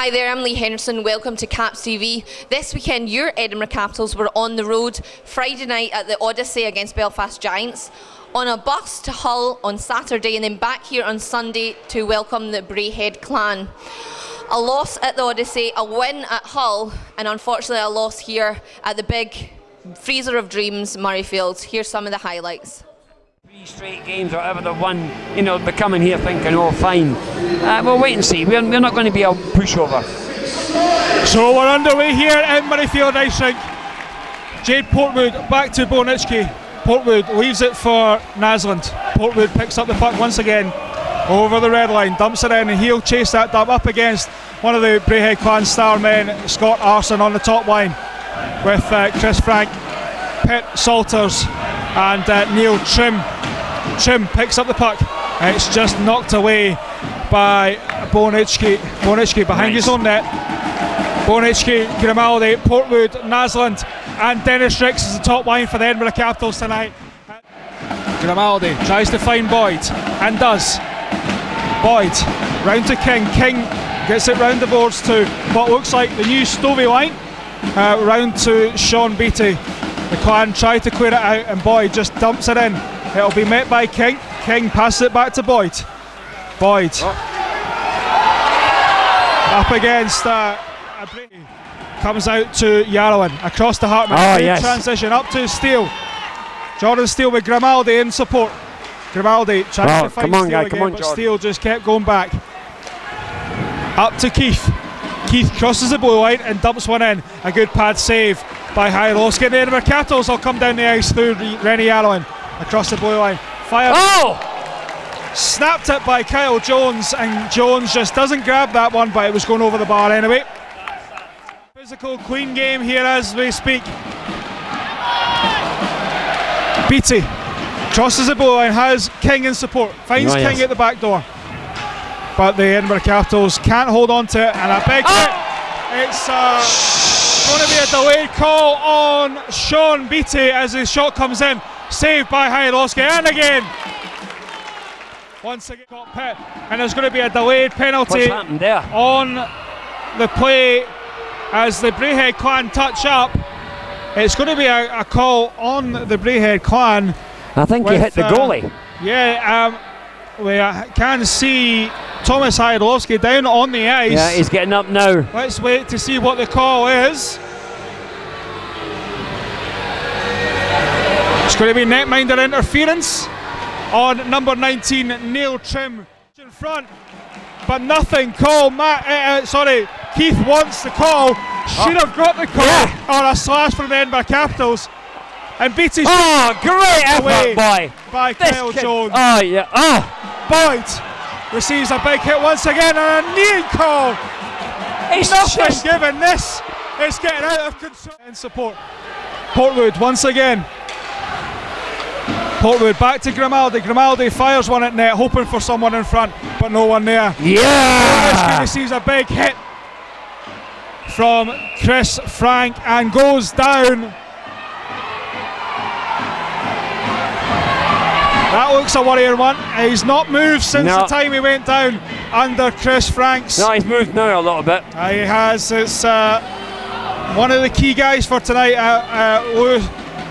Hi there, I'm Lee Henderson. Welcome to CapsTv. This weekend, your Edinburgh Capitals were on the road Friday night at the Odyssey against Belfast Giants, on a bus to Hull on Saturday, and then back here on Sunday to welcome the Braehead clan. A loss at the Odyssey, a win at Hull, and unfortunately a loss here at the big freezer of dreams, Murrayfield. Here's some of the highlights. 3 straight games or whatever they've won, you know, they're coming here thinking, oh fine. We'll wait and see. We're not going to be a pushover. So we're underway here in Murrayfield Ice Rink. Jade Portwood back to Bonitsky. Portwood leaves it for Naslund. Portwood picks up the puck once again over the red line, dumps it in, and he'll chase that dump up against one of the Braehead clan star men, Scott Arson, on the top line with Chris Frank, Pitt Salters and Neil Trim. Trim picks up the puck, and it's just knocked away by Bonitsky. Bonitsky behind his own net. Bonitsky, Grimaldi, Portwood, Naslund and Dennis Ricks is the top line for the Edinburgh Capitals tonight. Grimaldi tries to find Boyd and does. Boyd round to King. King gets it round the boards to what looks like the new Stovey line. Round to Sean Beattie. The clan try to clear it out and Boyd just dumps it in. It'll be met by King. King passes it back to Boyd. Boyd up against comes out to Yarrowin across the Hartman. Transition up to Steele. Jordan Steele with Grimaldi in support. Grimaldi trying to find Steele again, but Steele just kept going back. Up to Keith. Keith crosses the blue line and dumps one in. A good pad save by Hyrowski. The Edinburgh Capitals will come down the ice through Rennie Yarrowin across the blue line. Fire. Snapped it by Kyle Jones, and Jones just doesn't grab that one, but it was going over the bar anyway. Physical clean game here as we speak. Beattie crosses the blue line, has King in support, finds King at the back door, but the Edinburgh Capitals can't hold on to it, and a big hit. It's going to be a delayed call on Sean Beattie as his shot comes in, saved by Hyrowski, and again once again got Pitt, and there's going to be a delayed penalty on the play as the Braehead clan touch up. It's going to be a call on the Braehead clan. I think he hit the goalie. Yeah, we can see Thomas Hyrowski down on the ice. Yeah, he's getting up now. Let's wait to see what the call is. It's going to be netminder interference on number 19, Neil Trim, in front, but nothing. Call. Keith wants the call. Should have got the call on a slash from the Edinburgh Capitals. And Beattie's great effort by Kyle Jones. Boyd receives a big hit once again and a knee call. Nothing given. This is getting out of control. In support. Portwood once again. Portwood back to Grimaldi. Grimaldi fires one at net, hoping for someone in front, but no one there. Yeah! Receives a big hit from Chris Frank and goes down. That looks a worrying one. He's not moved since the time he went down under Chris Franks. No, he's moved now a little bit. He has. It's one of the key guys for tonight.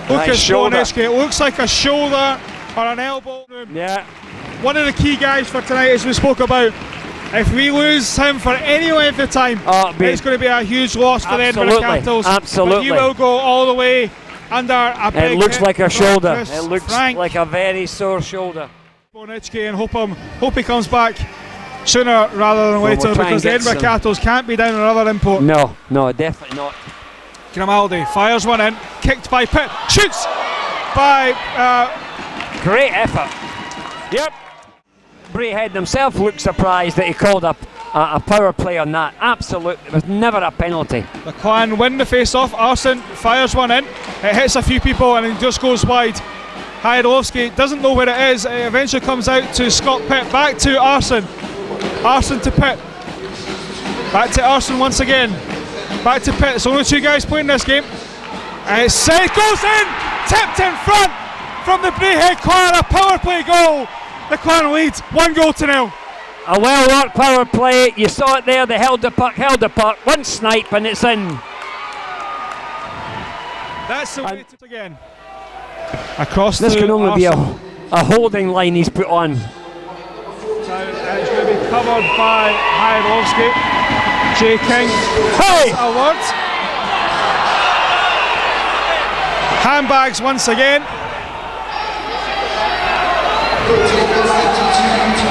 Lucas Bonitsky. It looks like a shoulder or an elbow. Yeah. One of the key guys for tonight, as we spoke about. If we lose him for any length of time, it's going to be a huge loss for the Edinburgh Capitals. Absolutely. But he will go all the way under a big. It looks like a shoulder. Chris it looks Frank. like a very sore shoulder. Bonitsky, and hope he comes back sooner rather than later, because the Edinburgh Capitals can't be down another import. No, definitely not. Grimaldi fires one in, kicked by Pitt, shoots by. Great effort. Yep. Braehead himself looked surprised that he called a power play on that. Absolutely, it was never a penalty. The clan win the face-off. Arson fires one in. It hits a few people and it just goes wide. Hyrowski doesn't know where it is. It eventually comes out to Scott Pitt. Back to Arson. Arson to Pitt. Back to Arson once again. Back to Pitt. It's only two guys playing this game. And it goes in. Tipped in front from the Braehead clan. A power play goal. The clan leads 1-0. A well-worked power play. You saw it there. They held the puck. One snipe and it's in. That's the way to again. Across this can only Arsenal. be a holding line he's put on. So it's going to be covered by Hajrovski. Jay King. Hey! Award. Handbags once again.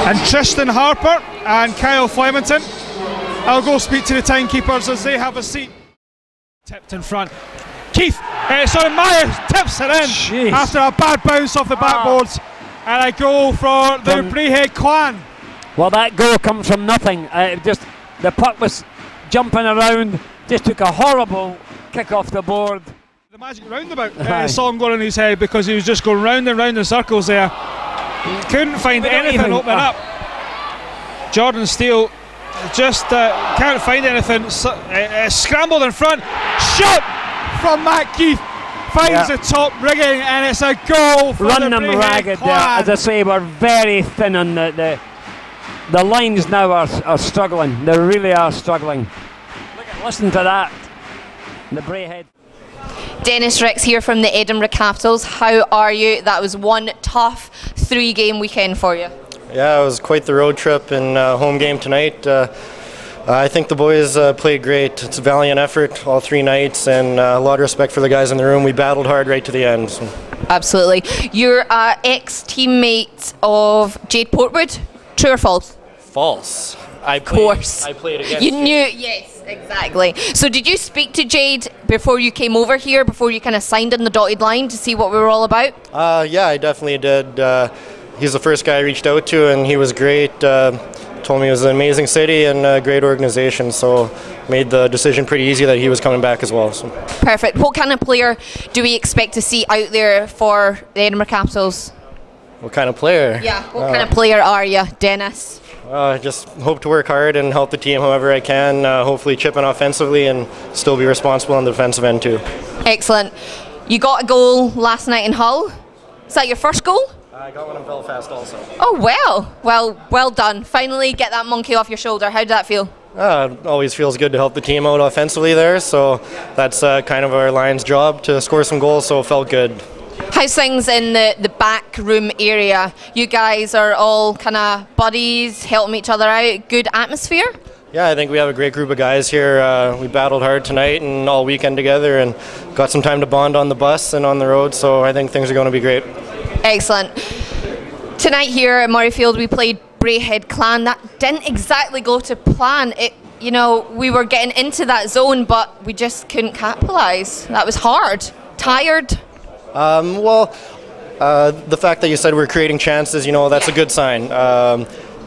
And Tristan Harper and Kyle Flemington. I'll go speak to the timekeepers as they have a seat. Tipped in front. Keith, Myers tips it in. Jeez. After a bad bounce off the backboards. And a goal for the Braehead clan. Well, that goal comes from nothing. The puck was jumping around, just took a horrible kick off the board. The magic roundabout song going in his head because he was just going round and round in circles there. Couldn't find anything opening up. Jordan Steele just can't find anything. Scrambled in front. Shot from Matt Keith. Finds the top rigging and it's a goal for Run the them Braehead ragged clan. there. As I say, we're very thin on the lines now are struggling. They really are struggling. Listen to that. The Braehead. Dennis Ricks here from the Edinburgh Capitals. How are you? That was one tough 3-game weekend for you. Yeah, it was quite the road trip and home game tonight. I think the boys played great. It's a valiant effort all 3 nights and a lot of respect for the guys in the room. We battled hard right to the end. So. Absolutely. You're an ex-teammate of Jade Portwood. True or false? False. I played against you. Knew, yes, exactly. So did you speak to Jade before you came over here, before you kind of signed on the dotted line to see what we were all about? Yeah, I definitely did. He's the first guy I reached out to and he was great. Told me it was an amazing city and a great organization, so made the decision pretty easy that he was coming back as well. So. Perfect. What kind of player do we expect to see out there for the Edinburgh Capitals? What kind of player? Yeah, what kind of player are you, Dennis? I just hope to work hard and help the team however I can, hopefully chip in offensively and still be responsible on the defensive end too. Excellent. You got a goal last night in Hull. Is that your first goal? I got one in Belfast also. Oh, well done. Finally get that monkey off your shoulder. How did that feel? It always feels good to help the team out offensively there, so that's kind of our line's job to score some goals, so it felt good. How's things in the back room area? You guys are all kind of buddies, helping each other out, good atmosphere? Yeah, I think we have a great group of guys here. We battled hard tonight and all weekend together and got some time to bond on the bus and on the road, so I think things are going to be great. Excellent. Tonight here at Murrayfield we played Braehead Clan. That didn't exactly go to plan. We were getting into that zone but we just couldn't capitalise. That was hard. Tired? The fact that you said we're creating chances, that's a good sign.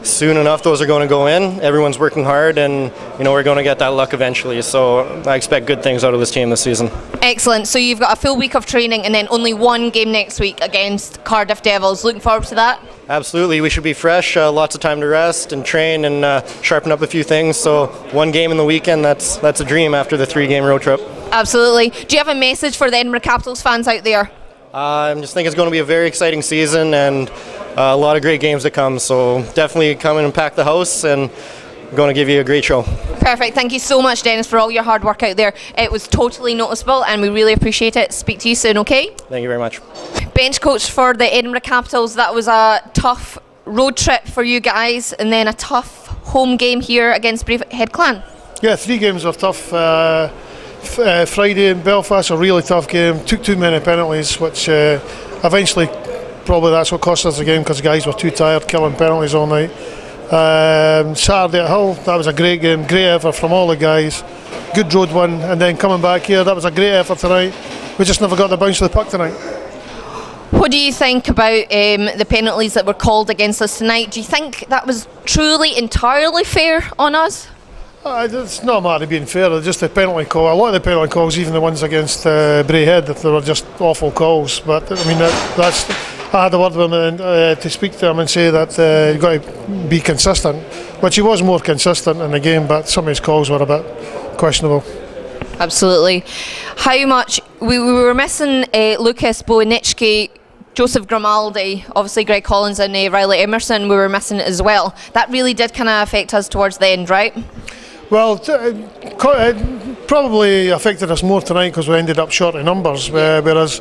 Soon enough those are going to go in. Everyone's working hard and we're going to get that luck eventually, so I expect good things out of this team this season. Excellent. So you've got a full week of training and then only one game next week against Cardiff Devils. Looking forward to that? Absolutely. We should be fresh, lots of time to rest and train and sharpen up a few things, so one game in the weekend, that's a dream after the 3-game road trip. Absolutely. Do you have a message for the Edinburgh Capitals fans out there? I just think it's going to be a very exciting season and a lot of great games to come, so definitely come in and pack the house and we're going to give you a great show. Perfect. Thank you so much, Dennis, for all your hard work out there. It was totally noticeable and we really appreciate it. Speak to you soon, okay? Thank you very much. Bench coach for the Edinburgh Capitals, that was a tough road trip for you guys and then a tough home game here against Braehead Clan. Yeah, 3 games were tough. Friday in Belfast, a really tough game. Took too many penalties, which eventually probably that's what cost us the game because the guys were too tired killing penalties all night. Saturday at Hull, that was a great game, great effort from all the guys. Good road win, and then coming back here, that was a great effort tonight. We just never got the bounce of the puck tonight. What do you think about the penalties that were called against us tonight? Do you think that was truly entirely fair on us? It's not a matter of being fair, just the penalty call. A lot of the penalty calls, even the ones against Braehead, they were just awful calls. But I mean, I had a word with him to speak to him and say that you've got to be consistent, which he was more consistent in the game, but some of his calls were a bit questionable. Absolutely. How much we were missing Lucas Bonicki Joseph Grimaldi, obviously Greg Collins and Riley Emerson, we were missing as well. That really did kind of affect us towards the end, right? Well, it probably affected us more tonight because we ended up short of numbers, whereas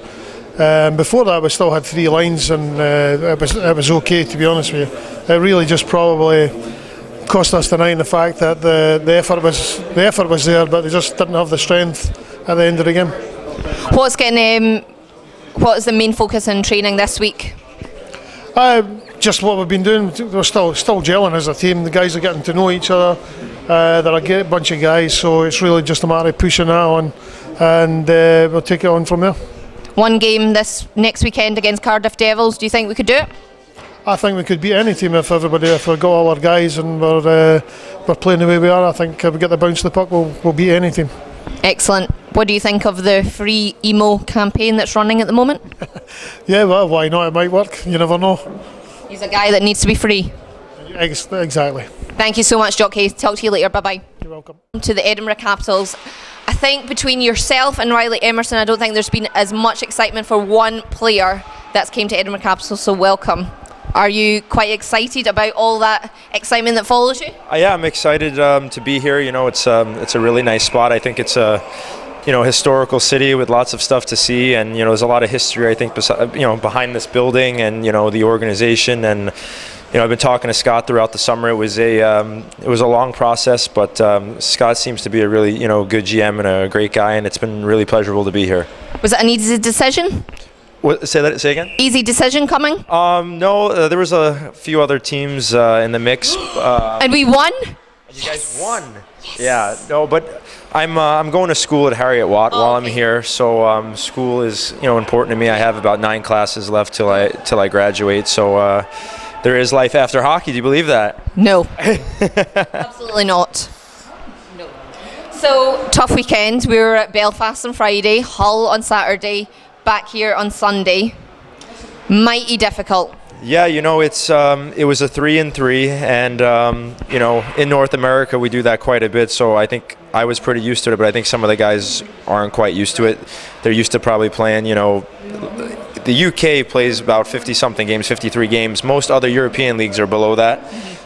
before that we still had 3 lines, and it was okay, to be honest with you. It really just probably cost us tonight in the fact that the effort was there, but they just didn't have the strength at the end of the game. What is the main focus in training this week? Just what we've been doing. We're still gelling as a team. The guys are getting to know each other. They're a great bunch of guys, so it's really just a matter of pushing that on, and we'll take it on from there. One game this next weekend against Cardiff Devils. Do you think we could do it? I think we could beat any team if we got all our guys and we're playing the way we are. I think if we get the bounce of the puck, we'll beat any team. Excellent. What do you think of the free emo campaign that's running at the moment? Yeah, well, why not? It might work. You never know. He's a guy that needs to be free. Exactly. Thank you so much, Jock Hayes. Talk to you later. Bye-bye. You're welcome. To the Edinburgh Capitals. I think between yourself and Riley Emerson, I don't think there's been as much excitement for one player that's came to Edinburgh Capitals, so welcome. Are you quite excited about all that excitement that follows you? Yeah, I'm excited to be here. You know, it's a really nice spot. I think it's a historical city with lots of stuff to see, and there's a lot of history, I think, behind this building and the organization. And I've been talking to Scott throughout the summer. It was a long process, but Scott seems to be a really good GM and a great guy, and it's been really pleasurable to be here. Was it an easy decision? Say again? Easy decision coming? No, there was a few other teams in the mix. And we won? You guys won. Yes. Yeah, no, but I'm going to school at Harriet Watt while I'm here, so school is important to me. I have about 9 classes left till I graduate, so there is life after hockey. Do you believe that? No. Absolutely not. No. So tough weekend. We were at Belfast on Friday, Hull on Saturday, back here on Sunday. Mighty difficult. Yeah, it was a 3-3, and in North America we do that quite a bit, so I think I was pretty used to it, but I think some of the guys aren't quite used to it. They're used to probably playing, the UK plays about 50-something games, 53 games. Most other European leagues are below that.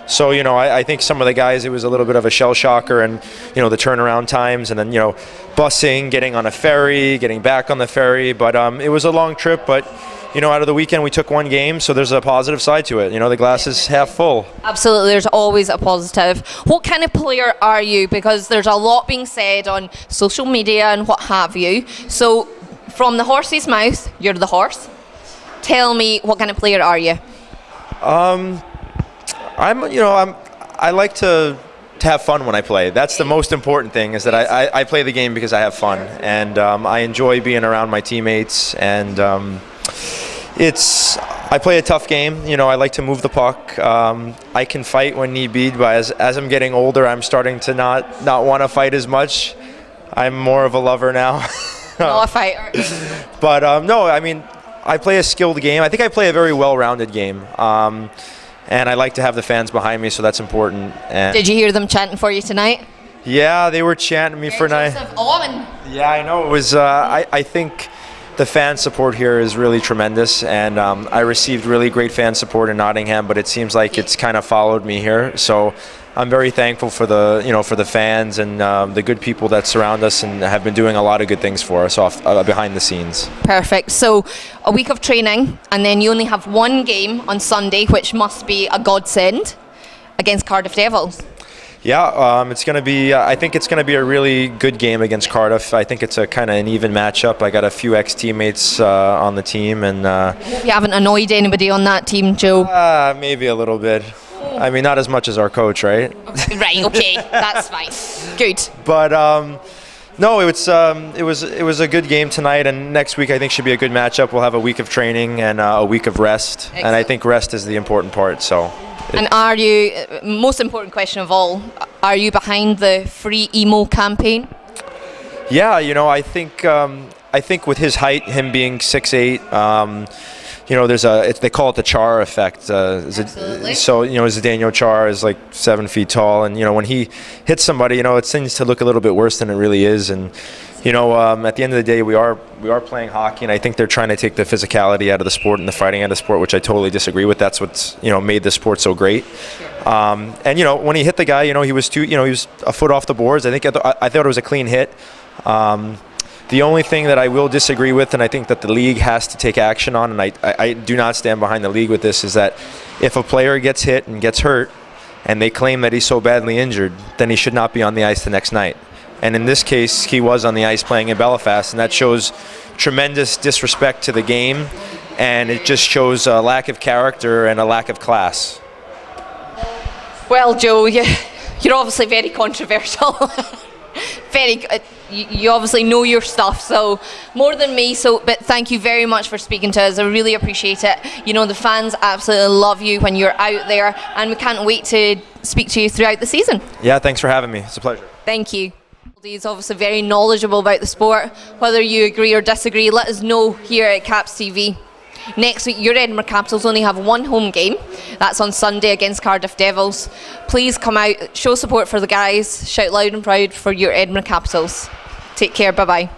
So, I think some of the guys, it was a little bit of a shell shocker, and, the turnaround times, and then, busing, getting on a ferry, getting back on the ferry. But it was a long trip, but, out of the weekend we took 1 game, so there's a positive side to it. The glass is half full. Absolutely, there's always a positive. What kind of player are you? Because there's a lot being said on social media and what have you. So, from the horse's mouth, you're the horse. Tell me, what kind of player are you? I like to have fun when I play. That's the most important thing, is that I play the game because I have fun, and I enjoy being around my teammates, and I play a tough game. I like to move the puck. I can fight when need be, but as I'm getting older, I'm starting to not want to fight as much. I'm more of a lover now. Not a fighter. But no, I mean, I play a skilled game. I think I play a very well-rounded game. And I like to have the fans behind me, so that's important. And did you hear them chanting for you tonight? Yeah, they were chanting me for night. Yeah, I know. It was. I think the fan support here is really tremendous, and I received really great fan support in Nottingham, but it seems like it's kind of followed me here. So I'm very thankful for the fans and the good people that surround us and have been doing a lot of good things for us behind the scenes. Perfect. So a week of training, and then you only have 1 game on Sunday, which must be a godsend, against Cardiff Devils. Yeah, it's going to be. I think it's going to be a really good game against Cardiff. I think it's a kind of an even matchup. I got a few ex-teammates on the team, and you haven't annoyed anybody on that team, Joe? Maybe a little bit. I mean, not as much as our coach, right? Right. Okay, that's fine. Good. But no, it was a good game tonight, and next week I think should be a good matchup. We'll have a week of training and a week of rest. Excellent. And I think rest is the important part. So. And are you, most important question of all, are you behind the free emo campaign? Yeah, I think with his height, him being 6'8", they call it the Char effect. Absolutely. So Zdeno Char is like 7 feet tall, and when he hits somebody, it seems to look a little bit worse than it really is, and you know, at the end of the day, we are playing hockey, and I think they're trying to take the physicality out of the sport and the fighting out of the sport, which I totally disagree with. That's what's, you know, made the sport so great. And you know, when he hit the guy, you know, he was a foot off the boards. I thought it was a clean hit. The only thing that I will disagree with, and I think that the league has to take action on, and I do not stand behind the league with this, is that if a player gets hit and gets hurt, and they claim that he's so badly injured, then he should not be on the ice the next night. And in this case, he was on the ice playing in Belfast, and that shows tremendous disrespect to the game, and it just shows a lack of character and a lack of class. Well, Joe, you're obviously very controversial. You obviously know your stuff, so more than me. But thank you very much for speaking to us. I really appreciate it. You know, the fans absolutely love you when you're out there, and we can't wait to speak to you throughout the season. Yeah, thanks for having me. It's a pleasure. Thank you. He's obviously very knowledgeable about the sport. Whether you agree or disagree, let us know here at CapsTv. Next week, your Edinburgh Capitals only have one home game. That's on Sunday against Cardiff Devils. Please come out, show support for the guys, shout loud and proud for your Edinburgh Capitals. Take care, bye-bye.